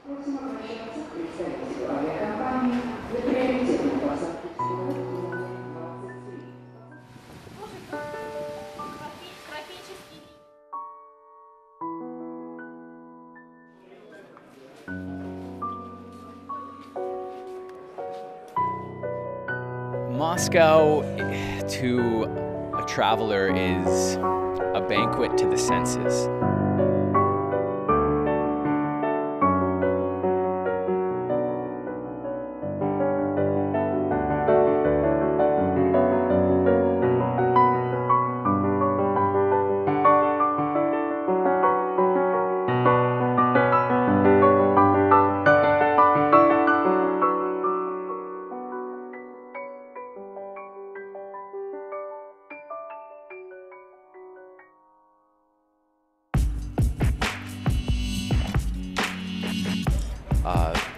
Prossima trascinata представителю авиакомпании для приоритетных посадки в самолет номер 23. Moscow, to a traveler, is a banquet to the senses.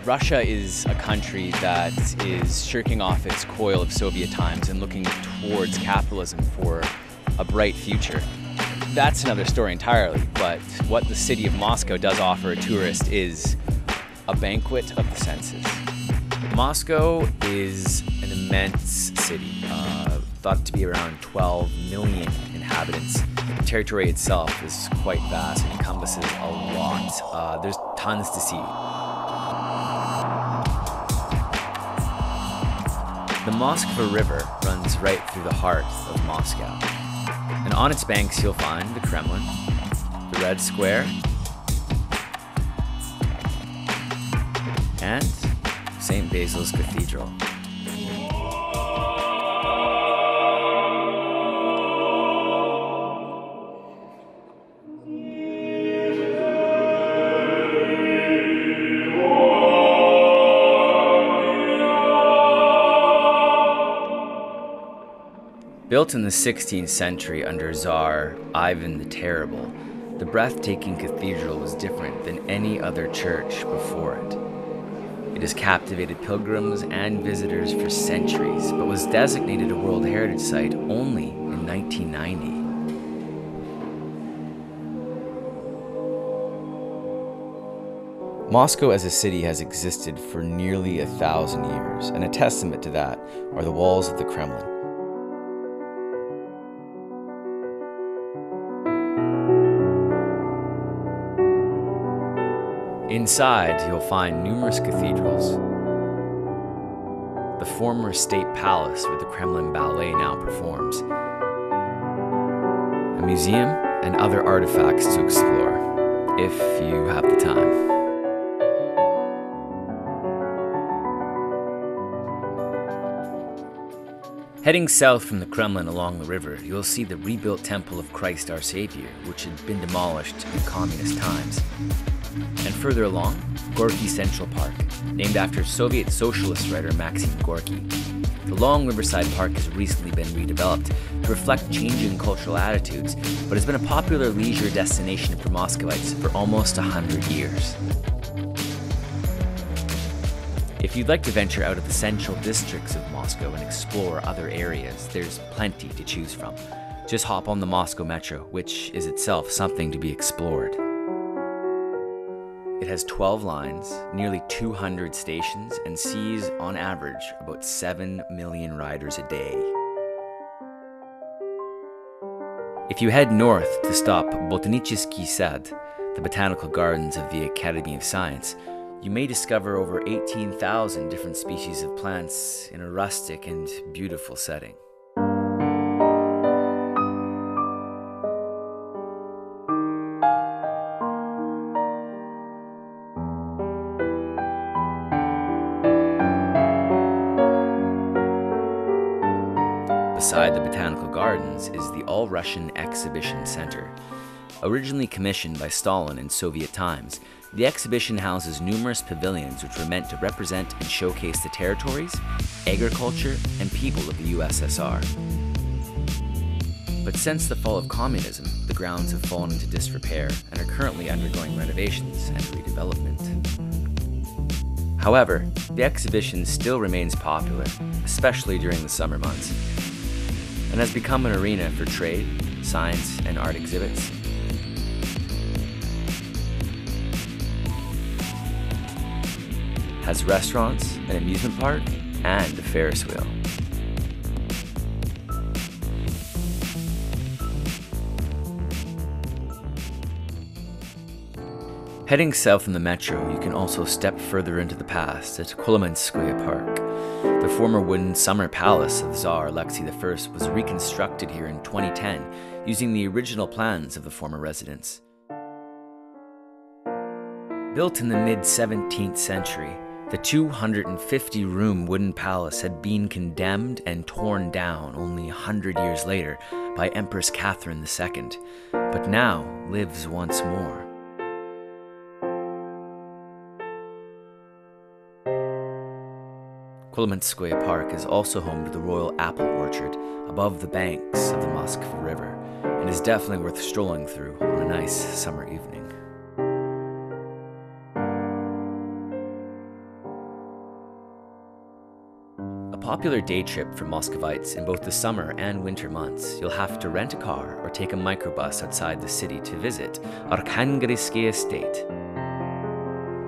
Russia is a country that is shirking off its coil of Soviet times and looking towards capitalism for a bright future. That's another story entirely, but what the city of Moscow does offer a tourist is a banquet of the senses. Moscow is an immense city, thought to be around 12 million inhabitants. The territory itself is quite vast and encompasses a lot. There's tons to see. The Moskva River runs right through the heart of Moscow. And on its banks you'll find the Kremlin, the Red Square, and St. Basil's Cathedral. Built in the 16th century under Tsar Ivan the Terrible, the breathtaking cathedral was different than any other church before it. It has captivated pilgrims and visitors for centuries, but was designated a World Heritage Site only in 1990. Moscow as a city has existed for nearly 1,000 years, and a testament to that are the walls of the Kremlin. Inside, you'll find numerous cathedrals, the former state palace where the Kremlin Ballet now performs, a museum, and other artifacts to explore, if you have the time. Heading south from the Kremlin along the river, you'll see the rebuilt Temple of Christ Our Savior, which had been demolished in communist times. And further along, Gorky Central Park, named after Soviet socialist writer Maxim Gorky. The long riverside park has recently been redeveloped to reflect changing cultural attitudes, but has been a popular leisure destination for Moscovites for almost 100 years. If you'd like to venture out of the central districts of Moscow and explore other areas, there's plenty to choose from. Just hop on the Moscow Metro, which is itself something to be explored. It has 12 lines, nearly 200 stations, and sees, on average, about 7 million riders a day. If you head north to stop Botanichesky Sad, the botanical gardens of the Academy of Science, you may discover over 18,000 different species of plants in a rustic and beautiful setting. Beside the Botanical Gardens is the All-Russian Exhibition Center. Originally commissioned by Stalin in Soviet times, the exhibition houses numerous pavilions which were meant to represent and showcase the territories, agriculture, and people of the USSR. But since the fall of communism, the grounds have fallen into disrepair and are currently undergoing renovations and redevelopment. However, the exhibition still remains popular, especially during the summer months, and has become an arena for trade, science, and art exhibits. has restaurants, an amusement park, and a Ferris wheel. Heading south in the metro, you can also step further into the past at Kolomenskoye Park. The former wooden summer palace of Tsar Alexei I was reconstructed here in 2010 using the original plans of the former residence. Built in the mid-17th century, the 250-room wooden palace had been condemned and torn down only 100 years later by Empress Catherine II, but now lives once more. Kolomenskoye Park is also home to the Royal Apple Orchard above the banks of the Moskva River, and is definitely worth strolling through on a nice summer evening. A popular day trip for Muscovites in both the summer and winter months, you'll have to rent a car or take a microbus outside the city to visit Arkhangelskoye Estate.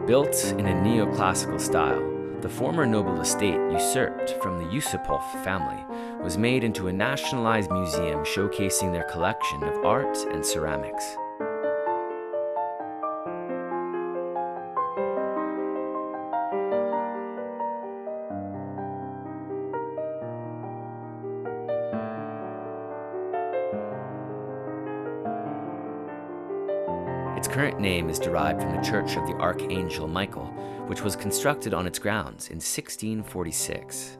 Built in a neoclassical style, the former noble estate, usurped from the Yusupov family, was made into a nationalized museum showcasing their collection of art and ceramics. Its current name is derived from the Church of the Archangel Michael, which was constructed on its grounds in 1646.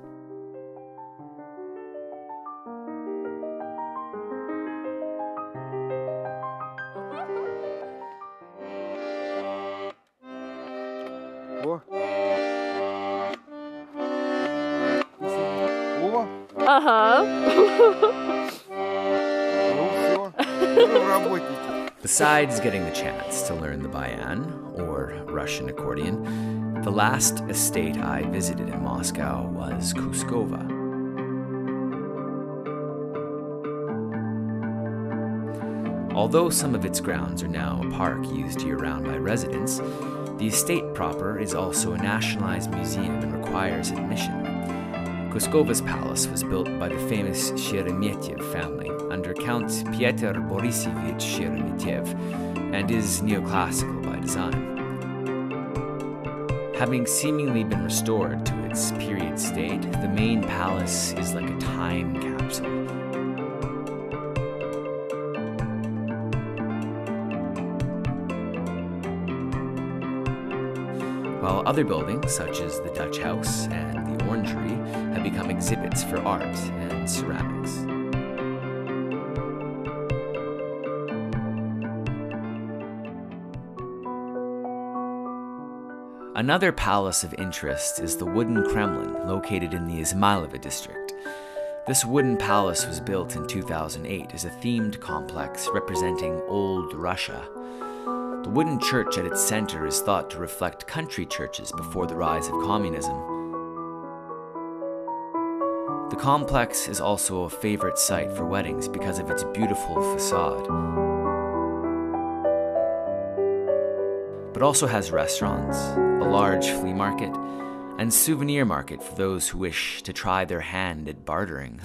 Besides getting the chance to learn the bayan, or Russian accordion, the last estate I visited in Moscow was Kuskova. Although some of its grounds are now a park used year-round by residents, the estate proper is also a nationalized museum and requires admission. Kuskova's palace was built by the famous Sheremetyev family under Count Pyotr Borisovich Sheremetyev and is neoclassical by design. Having seemingly been restored to its period state, the main palace is like a time capsule. While other buildings, such as the Dutch House and the Orangery, have become exhibits for art and ceramics. Another palace of interest is the Wooden Kremlin, located in the Izmailova district. This wooden palace was built in 2008 as a themed complex representing Old Russia. The wooden church at its center is thought to reflect country churches before the rise of communism. The complex is also a favorite site for weddings because of its beautiful facade, but also has restaurants, a large flea market, and souvenir market for those who wish to try their hand at bartering.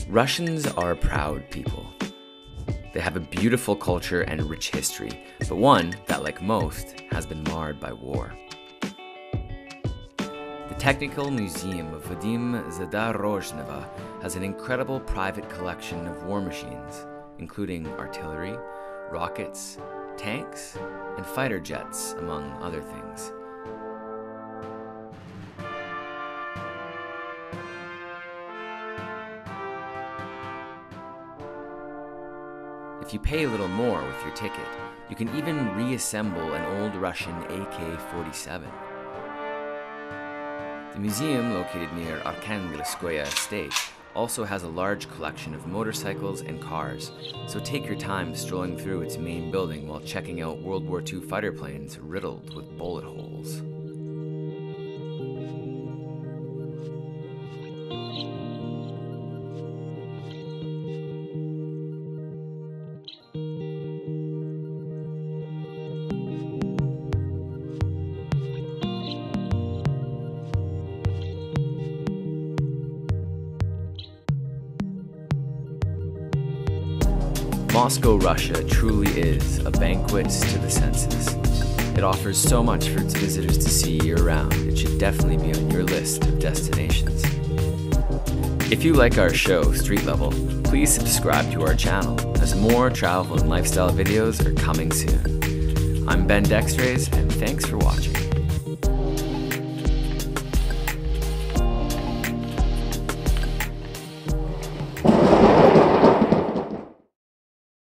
Russians are a proud people. They have a beautiful culture and rich history, but one that, like most, has been marred by war. The Technical Museum of Vadim Zadorozhneva has an incredible private collection of war machines, including artillery, rockets, tanks, and fighter jets, among other things. If you pay a little more with your ticket, you can even reassemble an old Russian AK-47. The museum, located near Arkhangelskoye Estate, also has a large collection of motorcycles and cars, so take your time strolling through its main building while checking out World War II fighter planes riddled with bullet holes. Moscow, Russia truly is a banquet to the senses. It offers so much for its visitors to see year-round. It should definitely be on your list of destinations. If you like our show, Street Level, please subscribe to our channel, as more travel and lifestyle videos are coming soon. I'm Ben Dextraze, and thanks for watching.